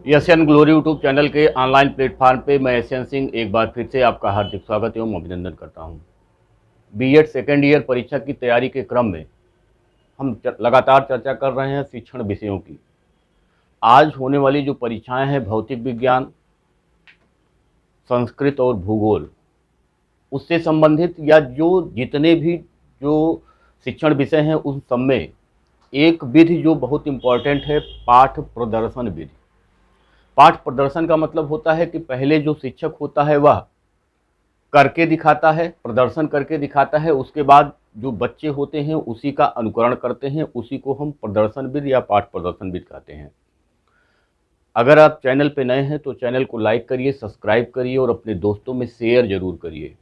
Asian glory YouTube channel के online platform पे मैं एशियन सिंह एक बार फिर से आपका हार्दिक स्वागत एवं अभिनंदन करता हूं। बीएड सेकेंड ईयर परीक्षा की तैयारी के क्रम में हम लगातार चर्चा कर रहे हैं शिक्षण विषयों की। आज होने वाली जो परीक्षाएं हैं भौतिक विज्ञान, संस्कृत और भूगोल, उससे संबंधित या जो जितने भी जो शिक्षण विषय हैं उन सब में एक विधि जो बहुत इम्पोर्टेंट है, पाठ प्रदर्शन विधि। पाठ प्रदर्शन का मतलब होता है कि पहले जो शिक्षक होता है वह करके दिखाता है, प्रदर्शन करके दिखाता है, उसके बाद जो बच्चे होते हैं उसी का अनुकरण करते हैं, उसी को हम प्रदर्शन विधि या पाठ प्रदर्शन विधि कहते हैं। अगर आप चैनल पे नए हैं तो चैनल को लाइक करिए, सब्सक्राइब करिए और अपने दोस्तों में शेयर जरूर करिए।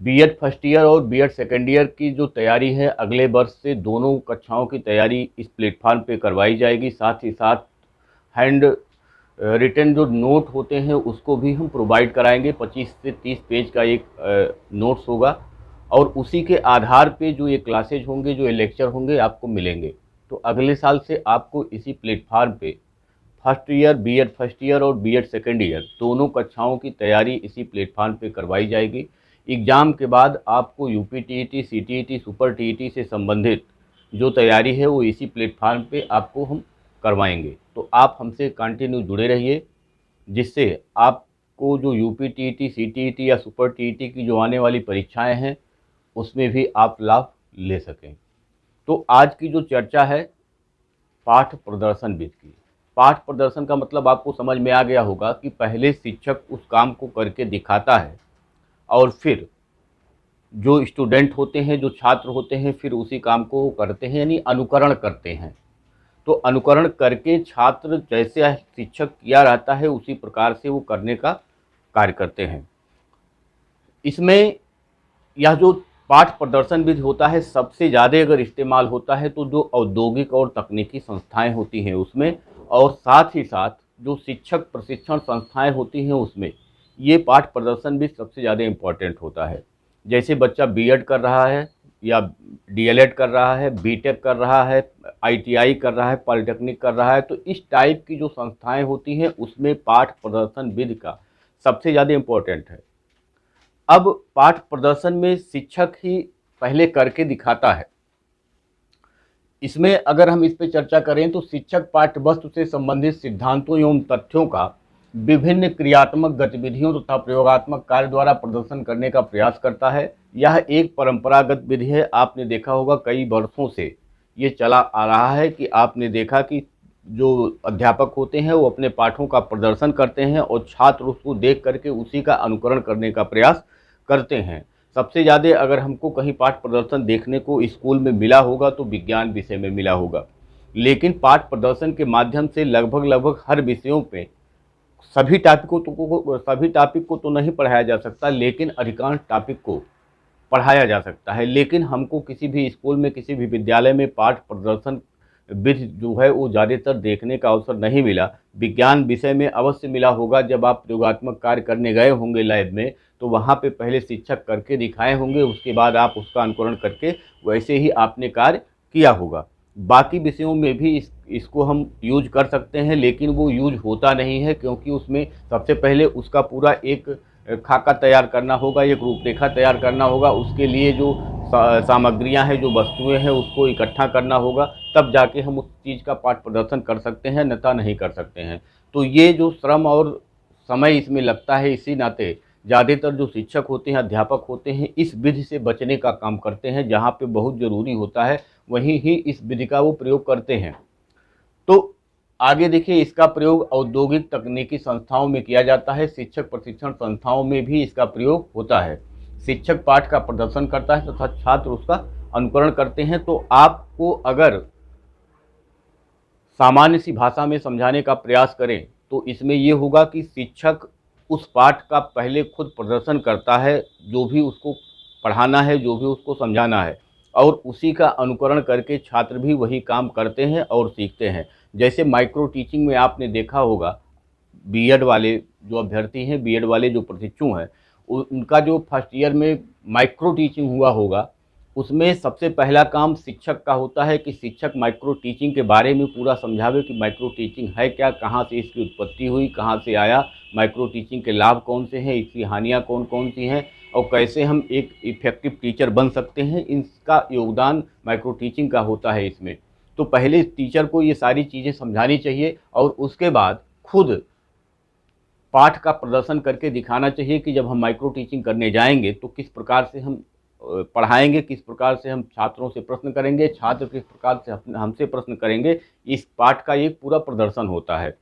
बीएड फर्स्ट ईयर और बीएड सेकेंड ईयर की जो तैयारी है अगले वर्ष से दोनों कक्षाओं की तैयारी इस प्लेटफॉर्म पे करवाई जाएगी। साथ ही साथ हैंड रिटन जो नोट होते हैं उसको भी हम प्रोवाइड कराएंगे। 25 से 30 पेज का एक नोट्स होगा और उसी के आधार पे जो ये क्लासेज होंगे, जो ये लेक्चर होंगे आपको मिलेंगे। तो अगले साल से आपको इसी प्लेटफॉर्म पे first year, BEd first year और बीएड सेकेंड ईयर दोनों कक्षाओं की तैयारी इसी प्लेटफॉर्म पे करवाई जाएगी। एग्ज़ाम के बाद आपको UP TET, CTET, super TET से संबंधित जो तैयारी है वो इसी प्लेटफॉर्म पे आपको हम करवाएंगे। तो आप हमसे कंटिन्यू जुड़े रहिए, जिससे आपको जो यूपी टीईटी, सीटीईटी या सुपर टीईटी की जो आने वाली परीक्षाएं हैं उसमें भी आप लाभ ले सकें। तो आज की जो चर्चा है पाठ प्रदर्शन विधि की। पाठ प्रदर्शन का मतलब आपको समझ में आ गया होगा कि पहले शिक्षक उस काम को करके दिखाता है और फिर जो स्टूडेंट होते हैं, जो छात्र होते हैं, फिर उसी काम को करते हैं, यानी अनुकरण करते हैं। तो अनुकरण करके छात्र जैसे शिक्षक किया रहता है उसी प्रकार से वो करने का कार्य करते हैं। इसमें यह जो पाठ प्रदर्शन विधि होता है सबसे ज़्यादा अगर इस्तेमाल होता है तो जो औद्योगिक और तकनीकी संस्थाएं होती हैं उसमें, और साथ ही साथ जो शिक्षक प्रशिक्षण संस्थाएं होती हैं उसमें ये पाठ प्रदर्शन भी सबसे ज़्यादा इम्पॉर्टेंट होता है। जैसे बच्चा बीएड कर रहा है या डीएलएड कर रहा है, बीटेक कर रहा है, आईटीआई कर रहा है, पॉलिटेक्निक कर रहा है, तो इस टाइप की जो संस्थाएं होती हैं उसमें पाठ प्रदर्शन विधि का सबसे ज़्यादा इम्पोर्टेंट है। अब पाठ प्रदर्शन में शिक्षक ही पहले करके दिखाता है। इसमें अगर हम इस पर चर्चा करें तो शिक्षक पाठ्यवस्तु से संबंधित सिद्धांतों एवं तथ्यों का विभिन्न क्रियात्मक गतिविधियों तथा प्रयोगात्मक कार्य द्वारा प्रदर्शन करने का प्रयास करता है। यह एक परंपरागत विधि है। आपने देखा होगा कई वर्षों से ये चला आ रहा है कि आपने देखा कि जो अध्यापक होते हैं वो अपने पाठों का प्रदर्शन करते हैं और छात्र उसको देख करके उसी का अनुकरण करने का प्रयास करते हैं। सबसे ज़्यादा अगर हमको कहीं पाठ प्रदर्शन देखने को स्कूल में मिला होगा तो विज्ञान विषय में मिला होगा। लेकिन पाठ प्रदर्शन के माध्यम से लगभग हर विषयों पे सभी टॉपिक को तो नहीं पढ़ाया जा सकता, लेकिन अधिकांश टॉपिक को पढ़ाया जा सकता है। लेकिन हमको किसी भी स्कूल में, किसी भी विद्यालय में पाठ प्रदर्शन विधि जो है वो ज़्यादातर देखने का अवसर नहीं मिला। विज्ञान विषय में अवश्य मिला होगा। जब आप प्रयोगात्मक कार्य करने गए होंगे लैब में तो वहाँ पे पहले शिक्षक करके दिखाए होंगे, उसके बाद आप उसका अनुकरण करके वैसे ही आपने कार्य किया होगा। बाकी विषयों में भी इसको हम यूज कर सकते हैं, लेकिन वो यूज होता नहीं है क्योंकि उसमें सबसे पहले उसका पूरा एक खाका तैयार करना होगा, एक रूपरेखा तैयार करना होगा। उसके लिए जो सामग्रियां हैं, जो वस्तुएं हैं, उसको इकट्ठा करना होगा, तब जाके हम उस चीज़ का पाठ प्रदर्शन कर सकते हैं, अन्यथा नहीं कर सकते हैं। तो ये जो श्रम और समय इसमें लगता है, इसी नाते ज़्यादातर जो शिक्षक होते हैं, अध्यापक होते हैं, इस विधि से बचने का काम करते हैं। जहाँ पे बहुत ज़रूरी होता है वहीं ही इस विधि का वो प्रयोग करते हैं। तो आगे देखिए, इसका प्रयोग औद्योगिक तकनीकी संस्थाओं में किया जाता है। शिक्षक प्रशिक्षण संस्थाओं में भी इसका प्रयोग होता है। शिक्षक पाठ का प्रदर्शन करता है तथा छात्र उसका अनुकरण करते हैं। तो आपको अगर सामान्य सी भाषा में समझाने का प्रयास करें तो इसमें ये होगा कि शिक्षक उस पाठ का पहले खुद प्रदर्शन करता है, जो भी उसको पढ़ाना है, जो भी उसको समझाना है, और उसी का अनुकरण करके छात्र भी वही काम करते हैं और सीखते हैं। जैसे माइक्रो टीचिंग में आपने देखा होगा, बीएड वाले जो अभ्यर्थी हैं, बीएड वाले जो प्रशिक्षु हैं, उनका जो फर्स्ट ईयर में माइक्रो टीचिंग हुआ होगा उसमें सबसे पहला काम शिक्षक का होता है कि शिक्षक माइक्रो टीचिंग के बारे में पूरा समझावे कि माइक्रो टीचिंग है क्या, कहाँ से इसकी उत्पत्ति हुई, कहाँ से आया, माइक्रो टीचिंग के लाभ कौन से हैं, इसकी हानियाँ कौन कौन सी हैं और कैसे हम एक इफ़ेक्टिव टीचर बन सकते हैं। इसका योगदान माइक्रो टीचिंग का होता है इसमें। तो पहले टीचर को ये सारी चीज़ें समझानी चाहिए और उसके बाद खुद पाठ का प्रदर्शन करके दिखाना चाहिए कि जब हम माइक्रो टीचिंग करने जाएंगे तो किस प्रकार से हम पढ़ाएंगे, किस प्रकार से हम छात्रों से प्रश्न करेंगे, छात्र किस प्रकार से हमसे प्रश्न करेंगे। इस पाठ का एक पूरा प्रदर्शन होता है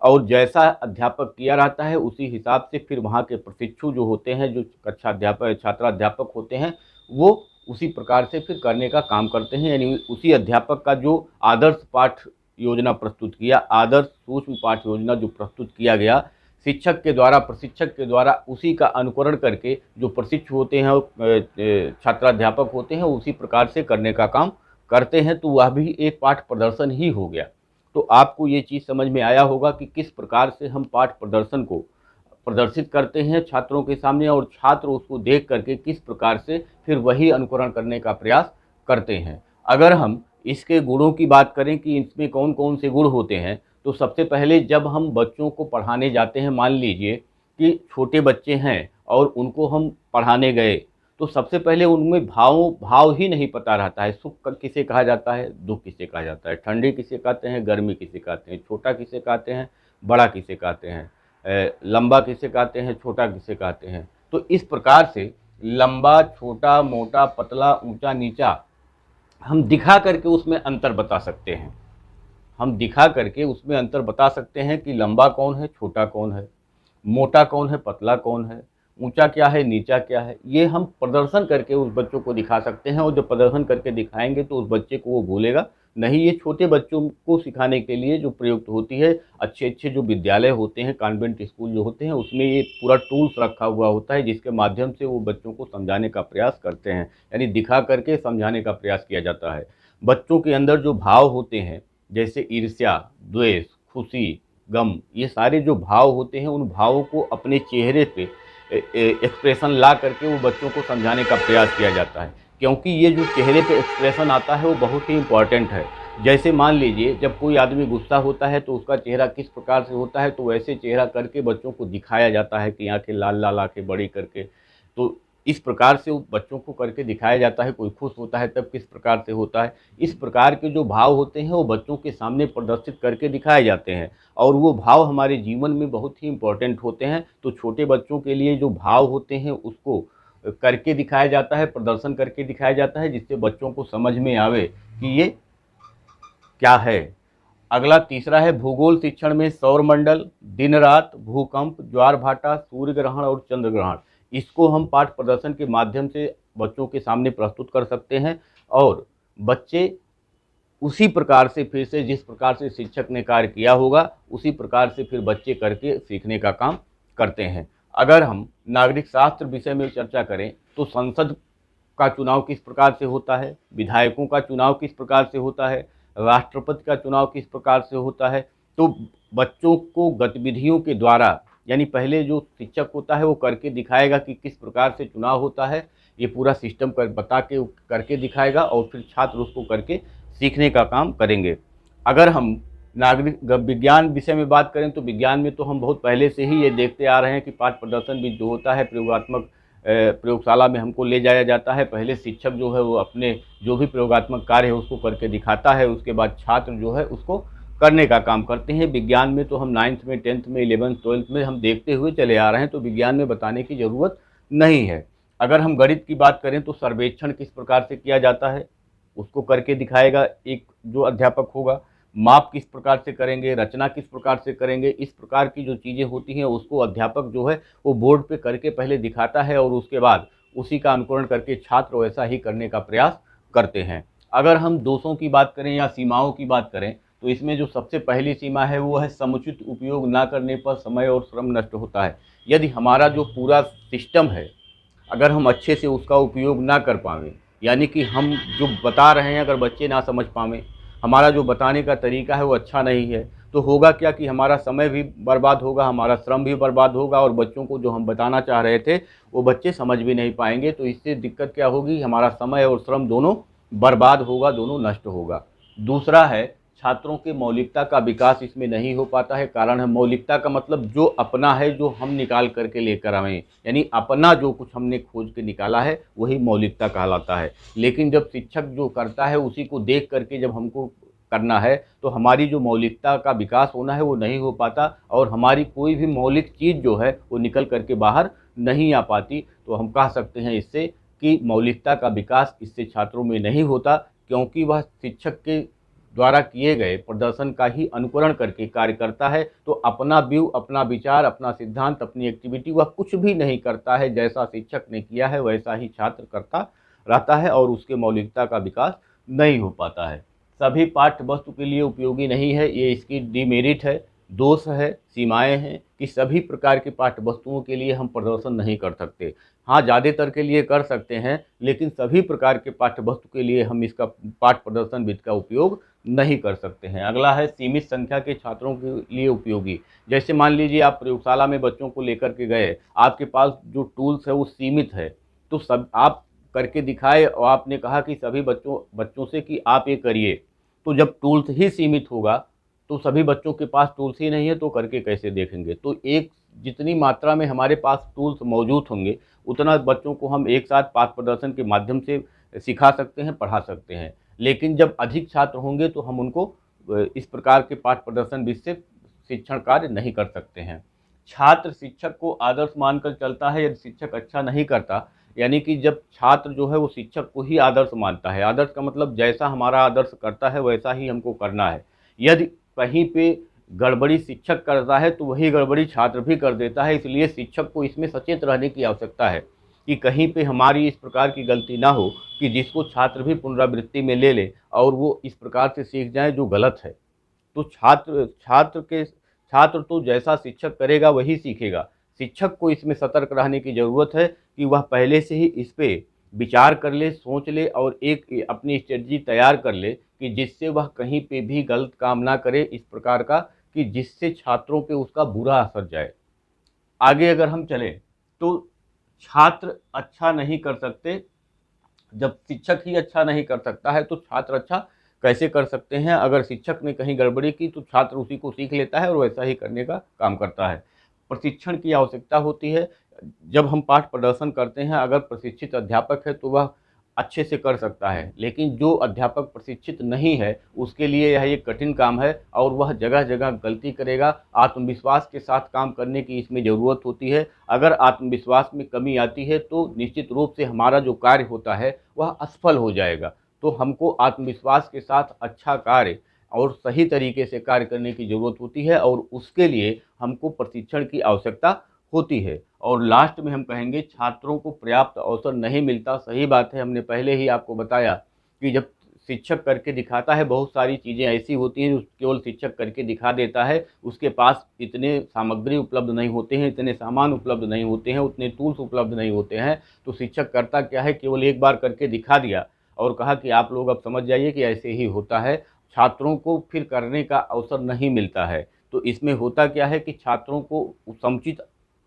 और जैसा अध्यापक किया रहता है उसी हिसाब से फिर वहाँ के प्रशिक्षु जो होते हैं, जो कक्षा अध्यापक छात्राध्यापक होते हैं, वो उसी प्रकार से फिर करने का काम करते हैं। यानी उसी अध्यापक का जो आदर्श पाठ योजना प्रस्तुत किया, आदर्श सूक्ष्म पाठ योजना जो प्रस्तुत किया गया शिक्षक के द्वारा, प्रशिक्षक के द्वारा, उसी का अनुकरण करके जो प्रशिक्षु होते हैं और छात्राध्यापक होते हैं उसी प्रकार से करने का काम करते हैं। तो वह भी एक पाठ प्रदर्शन ही हो गया। तो आपको ये चीज़ समझ में आया होगा कि किस प्रकार से हम पाठ प्रदर्शन को प्रदर्शित करते हैं छात्रों के सामने और छात्र उसको देख करके किस प्रकार से फिर वही अनुकरण करने का प्रयास करते हैं। अगर हम इसके गुणों की बात करें कि इसमें कौन कौन से गुण होते हैं, तो सबसे पहले जब हम बच्चों को पढ़ाने जाते हैं, मान लीजिए कि छोटे बच्चे हैं और उनको हम पढ़ाने गए, तो सबसे पहले उनमें भाव ही नहीं पता रहता है। सुख किसे कहा जाता है, दुख किसे कहा जाता है, ठंडी किसे कहते हैं, गर्मी किसे कहते हैं, छोटा किसे कहते हैं, बड़ा किसे कहते हैं, लंबा किसे कहते हैं, छोटा किसे कहते हैं। तो इस प्रकार से लंबा, छोटा, मोटा, पतला, ऊंचा, नीचा हम दिखा करके उसमें अंतर बता सकते हैं। हम दिखा करके उसमें अंतर बता सकते हैं कि लंबा कौन है, छोटा कौन है, मोटा कौन है, पतला कौन है, ऊंचा क्या है, नीचा क्या है। ये हम प्रदर्शन करके उस बच्चों को दिखा सकते हैं और जब प्रदर्शन करके दिखाएंगे तो उस बच्चे को वो भूलेगा नहीं। ये छोटे बच्चों को सिखाने के लिए जो प्रयुक्त होती है, अच्छे अच्छे जो विद्यालय होते हैं, कॉन्वेंट स्कूल जो होते हैं, उसमें ये पूरा टूल्स रखा हुआ होता है जिसके माध्यम से वो बच्चों को समझाने का प्रयास करते हैं। यानी दिखा करके समझाने का प्रयास किया जाता है। बच्चों के अंदर जो भाव होते हैं, जैसे ईर्ष्या, द्वेष, खुशी, गम, ये सारे जो भाव होते हैं उन भावों को अपने चेहरे पे एक्सप्रेशन ला करके वो बच्चों को समझाने का प्रयास किया जाता है। क्योंकि ये जो चेहरे पे एक्सप्रेशन आता है वो बहुत ही इम्पॉर्टेंट है। जैसे मान लीजिए जब कोई आदमी गुस्सा होता है तो उसका चेहरा किस प्रकार से होता है, तो वैसे चेहरा करके बच्चों को दिखाया जाता है कि आँखें लाल लाल, आँखें बड़ी करके। तो इस प्रकार से वो बच्चों को करके दिखाया जाता है। कोई खुश होता है तब किस प्रकार से होता है। इस प्रकार के जो भाव होते हैं वो बच्चों के सामने प्रदर्शित करके दिखाए जाते हैं और वो भाव हमारे जीवन में बहुत ही इम्पोर्टेंट होते हैं। तो छोटे बच्चों के लिए जो भाव होते हैं उसको करके दिखाया जाता है, प्रदर्शन करके दिखाया जाता है, जिससे बच्चों को समझ में आवे कि ये क्या है। अगला तीसरा है भूगोल शिक्षण में सौर मंडल, दिन रात, भूकंप, ज्वार भाटा, सूर्य ग्रहण और चंद्र ग्रहण। इसको हम पाठ प्रदर्शन के माध्यम से बच्चों के सामने प्रस्तुत कर सकते हैं और बच्चे उसी प्रकार से फिर से जिस प्रकार से शिक्षक ने कार्य किया होगा उसी प्रकार से फिर बच्चे करके सीखने का काम करते हैं। अगर हम नागरिक शास्त्र विषय में चर्चा करें तो संसद का चुनाव किस प्रकार से होता है, विधायकों का चुनाव किस प्रकार से होता है, राष्ट्रपति का चुनाव किस प्रकार से होता है। तो बच्चों को गतिविधियों के द्वारा, यानी पहले जो शिक्षक होता है वो करके दिखाएगा कि किस प्रकार से चुनाव होता है, ये पूरा सिस्टम बता के करके दिखाएगा और फिर छात्र उसको करके सीखने का काम करेंगे। अगर हम नागरिक विज्ञान विषय में बात करें तो विज्ञान में तो हम बहुत पहले से ही ये देखते आ रहे हैं कि पाठ प्रदर्शन भी जो होता है प्रयोगात्मक प्रयोगशाला में हमको ले जाया जाता है। पहले शिक्षक जो है वो अपने जो भी प्रयोगात्मक कार्य है उसको करके दिखाता है, उसके बाद छात्र जो है उसको करने का काम करते हैं। विज्ञान में तो हम 9th में, 10th में, 11th, 12th में हम देखते हुए चले आ रहे हैं, तो विज्ञान में बताने की ज़रूरत नहीं है। अगर हम गणित की बात करें तो सर्वेक्षण किस प्रकार से किया जाता है उसको करके दिखाएगा एक जो अध्यापक होगा। माप किस प्रकार से करेंगे, रचना किस प्रकार से करेंगे, इस प्रकार की जो चीज़ें होती हैं उसको अध्यापक जो है वो बोर्ड पे करके पहले दिखाता है और उसके बाद उसी का अनुकरण करके छात्र वैसा ही करने का प्रयास करते हैं। अगर हम दोषों की बात करें या सीमाओं की बात करें तो इसमें जो सबसे पहली सीमा है वो है समुचित उपयोग ना करने पर समय और श्रम नष्ट होता है। यदि हमारा जो पूरा सिस्टम है अगर हम अच्छे से उसका उपयोग ना कर पाएँ, यानी कि हम जो बता रहे हैं अगर बच्चे ना समझ पाएँ, हमारा जो बताने का तरीका है वो अच्छा नहीं है, तो होगा क्या कि हमारा समय भी बर्बाद होगा, हमारा श्रम भी बर्बाद होगा और बच्चों को जो हम बताना चाह रहे थे वो बच्चे समझ भी नहीं पाएंगे। तो इससे दिक्कत क्या होगी, हमारा समय और श्रम दोनों बर्बाद होगा, दोनों नष्ट होगा। दूसरा है, छात्रों के मौलिकता का विकास इसमें नहीं हो पाता है। कारण है, मौलिकता का मतलब जो अपना है, जो हम निकाल करके लेकर आए, यानी अपना जो कुछ हमने खोज के निकाला है वही मौलिकता कहलाता है। लेकिन जब शिक्षक जो करता है उसी को देख करके जब हमको करना है तो हमारी जो मौलिकता का विकास होना है वो नहीं हो पाता और हमारी कोई भी मौलिक चीज़ जो है वो निकल करके बाहर नहीं आ पाती। तो हम कह सकते हैं इससे कि मौलिकता का विकास इससे छात्रों में नहीं होता, क्योंकि वह शिक्षक के द्वारा किए गए प्रदर्शन का ही अनुकरण करके कार्य करता है। तो अपना व्यू, अपना विचार, अपना सिद्धांत, अपनी एक्टिविटी वह कुछ भी नहीं करता है। जैसा शिक्षक ने किया है वैसा ही छात्र करता रहता है और उसके मौलिकता का विकास नहीं हो पाता है। सभी पाठ्य वस्तु के लिए उपयोगी नहीं है, ये इसकी डिमेरिट है, दोष है, सीमाएं हैं कि सभी प्रकार की पाठ्य वस्तुओं के लिए हम प्रदर्शन नहीं कर सकते। हाँ, ज़्यादातर के लिए कर सकते हैं, लेकिन सभी प्रकार के पाठ्य वस्तु के लिए हम इसका पाठ प्रदर्शन विधि का उपयोग नहीं कर सकते हैं। अगला है सीमित संख्या के छात्रों के लिए उपयोगी। जैसे मान लीजिए आप प्रयोगशाला में बच्चों को लेकर के गए, आपके पास जो टूल्स है वो सीमित है, तो सब आप करके दिखाए और आपने कहा कि सभी बच्चों से कि आप ये करिए, तो जब टूल्स ही सीमित होगा तो सभी बच्चों के पास टूल्स ही नहीं है तो करके कैसे देखेंगे। तो एक जितनी मात्रा में हमारे पास टूल्स मौजूद होंगे उतना बच्चों को हम एक साथ पाठ प्रदर्शन के माध्यम से सिखा सकते हैं, पढ़ा सकते हैं। लेकिन जब अधिक छात्र होंगे तो हम उनको इस प्रकार के पाठ प्रदर्शन विधि से शिक्षण कार्य नहीं कर सकते हैं। छात्र शिक्षक को आदर्श मानकर चलता है। यदि शिक्षक अच्छा नहीं करता, यानी कि जब छात्र जो है वो शिक्षक को ही आदर्श मानता है, आदर्श का मतलब जैसा हमारा आदर्श करता है वैसा ही हमको करना है। यदि कहीं पे गड़बड़ी शिक्षक करता है तो वही गड़बड़ी छात्र भी कर देता है। इसलिए शिक्षक को इसमें सचेत रहने की आवश्यकता है कि कहीं पे हमारी इस प्रकार की गलती ना हो कि जिसको छात्र भी पुनरावृत्ति में ले ले और वो इस प्रकार से सीख जाए जो गलत है। तो छात्र तो जैसा शिक्षक करेगा वही सीखेगा। शिक्षक को इसमें सतर्क रहने की ज़रूरत है कि वह पहले से ही इस पे विचार कर ले, सोच ले और एक अपनी स्ट्रेटजी तैयार कर ले कि जिससे वह कहीं पे भी गलत काम ना करे इस प्रकार का, कि जिससे छात्रों पे उसका बुरा असर जाए। आगे अगर हम चलें तो छात्र अच्छा नहीं कर सकते। जब शिक्षक ही अच्छा नहीं कर सकता है तो छात्र अच्छा कैसे कर सकते हैं। अगर शिक्षक ने कहीं गड़बड़ी की तो छात्र उसी को सीख लेता है और वैसा ही करने का काम करता है। प्रशिक्षण की आवश्यकता होती है। जब हम पाठ प्रदर्शन करते हैं, अगर प्रशिक्षित अध्यापक है तो वह अच्छे से कर सकता है, लेकिन जो अध्यापक प्रशिक्षित नहीं है उसके लिए यह एक कठिन काम है और वह जगह जगह गलती करेगा। आत्मविश्वास के साथ काम करने की इसमें ज़रूरत होती है। अगर आत्मविश्वास में कमी आती है तो निश्चित रूप से हमारा जो कार्य होता है वह असफल हो जाएगा। तो हमको आत्मविश्वास के साथ अच्छा कार्य और सही तरीके से कार्य करने की ज़रूरत होती है और उसके लिए हमको प्रशिक्षण की आवश्यकता होती है। और लास्ट में हम कहेंगे छात्रों को पर्याप्त अवसर नहीं मिलता। सही बात है, हमने पहले ही आपको बताया कि जब शिक्षक करके दिखाता है, बहुत सारी चीज़ें ऐसी होती हैं जो केवल शिक्षक करके दिखा देता है, उसके पास इतने सामग्री उपलब्ध नहीं होते हैं, इतने सामान उपलब्ध नहीं होते हैं, उतने टूल्स उपलब्ध नहीं होते हैं। तो शिक्षक करता क्या है, केवल एक बार करके दिखा दिया और कहा कि आप लोग अब समझ जाइए कि ऐसे ही होता है। छात्रों को फिर करने का अवसर नहीं मिलता है। तो इसमें होता क्या है कि छात्रों को समुचित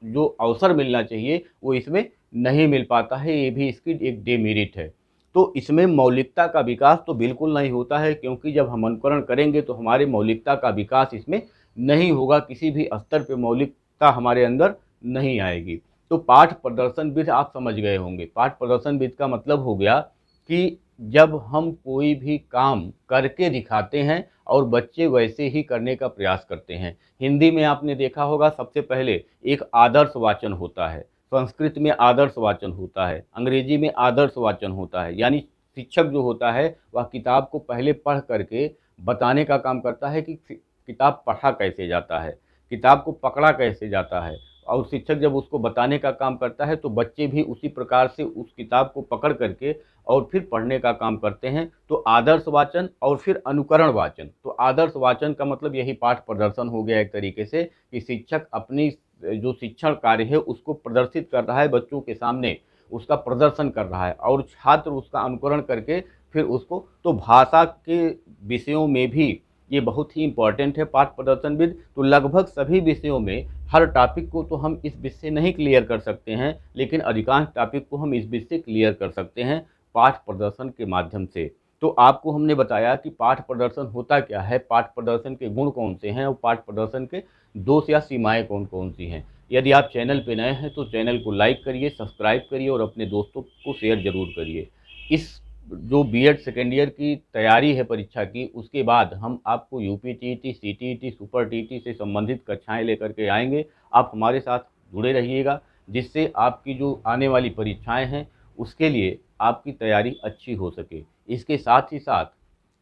जो अवसर मिलना चाहिए वो इसमें नहीं मिल पाता है। ये भी इसकी एक डेमेरिट है। तो इसमें मौलिकता का विकास तो बिल्कुल नहीं होता है, क्योंकि जब हम अनुकरण करेंगे तो हमारे मौलिकता का विकास इसमें नहीं होगा। किसी भी स्तर पे मौलिकता हमारे अंदर नहीं आएगी। तो पाठ प्रदर्शन विधि आप समझ गए होंगे। पाठ प्रदर्शन विधि का मतलब हो गया कि जब हम कोई भी काम करके दिखाते हैं और बच्चे वैसे ही करने का प्रयास करते हैं। हिंदी में आपने देखा होगा सबसे पहले एक आदर्श वाचन होता है, संस्कृत में आदर्श वाचन होता है, अंग्रेजी में आदर्श वाचन होता है। यानी शिक्षक जो होता है वह किताब को पहले पढ़ करके बताने का काम करता है कि किताब पढ़ा कैसे जाता है, किताब को पकड़ा कैसे जाता है। और शिक्षक जब उसको बताने का काम करता है तो बच्चे भी उसी प्रकार से उस किताब को पकड़ करके और फिर पढ़ने का काम करते हैं। तो आदर्श वाचन और फिर अनुकरण वाचन। तो आदर्श वाचन का मतलब यही पाठ प्रदर्शन हो गया एक तरीके से, कि शिक्षक अपनी जो शिक्षण कार्य है उसको प्रदर्शित कर रहा है बच्चों के सामने, उसका प्रदर्शन कर रहा है और छात्र उसका अनुकरण करके फिर उसको। तो भाषा के विषयों में भी ये बहुत ही इम्पॉर्टेंट है पाठ प्रदर्शनविद। तो लगभग सभी विषयों में हर टॉपिक को तो हम इस विषय से नहीं क्लियर कर सकते हैं, लेकिन अधिकांश टॉपिक को हम इस विषय से क्लियर कर सकते हैं पाठ प्रदर्शन के माध्यम से। तो आपको हमने बताया कि पाठ प्रदर्शन होता क्या है, पाठ प्रदर्शन के गुण कौन से हैं और पाठ प्रदर्शन के दोष या सीमाएं कौन कौन सी हैं। यदि आप चैनल पे नए हैं तो चैनल को लाइक करिए, सब्सक्राइब करिए और अपने दोस्तों को शेयर ज़रूर करिए। इस जो बीएड सेकेंड ईयर की तैयारी है परीक्षा की, उसके बाद हम आपको UP TET, CTET, super TET से संबंधित कक्षाएं लेकर के आएंगे। आप हमारे साथ जुड़े रहिएगा, जिससे आपकी जो आने वाली परीक्षाएं हैं उसके लिए आपकी तैयारी अच्छी हो सके। इसके साथ ही साथ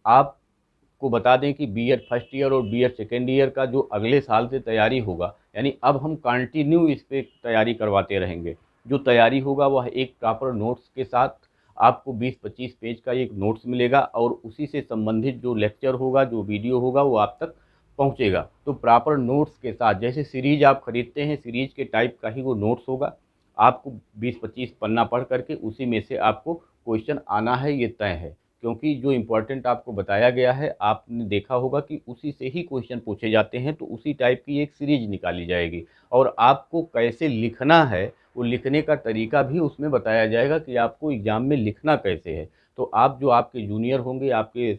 आपको बता दें कि बीएड फर्स्ट ईयर और बीएड सेकेंड ईयर का जो अगले साल से तैयारी होगा, यानी अब हम कंटिन्यू इस पर तैयारी करवाते रहेंगे। जो तैयारी होगा वह एक प्रॉपर नोट्स के साथ आपको 20-25 पेज का एक नोट्स मिलेगा और उसी से संबंधित जो लेक्चर होगा, जो वीडियो होगा, वो आप तक पहुंचेगा। तो प्रॉपर नोट्स के साथ, जैसे सीरीज आप खरीदते हैं, सीरीज के टाइप का ही वो नोट्स होगा। आपको 20-25 पन्ना पढ़ करके उसी में से आपको क्वेश्चन आना है, ये तय है। क्योंकि जो इम्पोर्टेंट आपको बताया गया है, आपने देखा होगा कि उसी से ही क्वेश्चन पूछे जाते हैं, तो उसी टाइप की एक सीरीज निकाली जाएगी। और आपको कैसे लिखना है, वो लिखने का तरीका भी उसमें बताया जाएगा कि आपको एग्ज़ाम में लिखना कैसे है। तो आप जो आपके जूनियर होंगे, आपके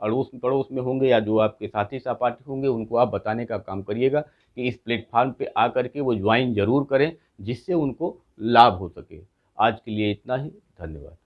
अड़ोस पड़ोस में होंगे या जो आपके साथी सहपाठी होंगे, उनको आप बताने का काम करिएगा कि इस प्लेटफॉर्म पे आकर के वो ज्वाइन ज़रूर करें, जिससे उनको लाभ हो सके। आज के लिए इतना ही, धन्यवाद।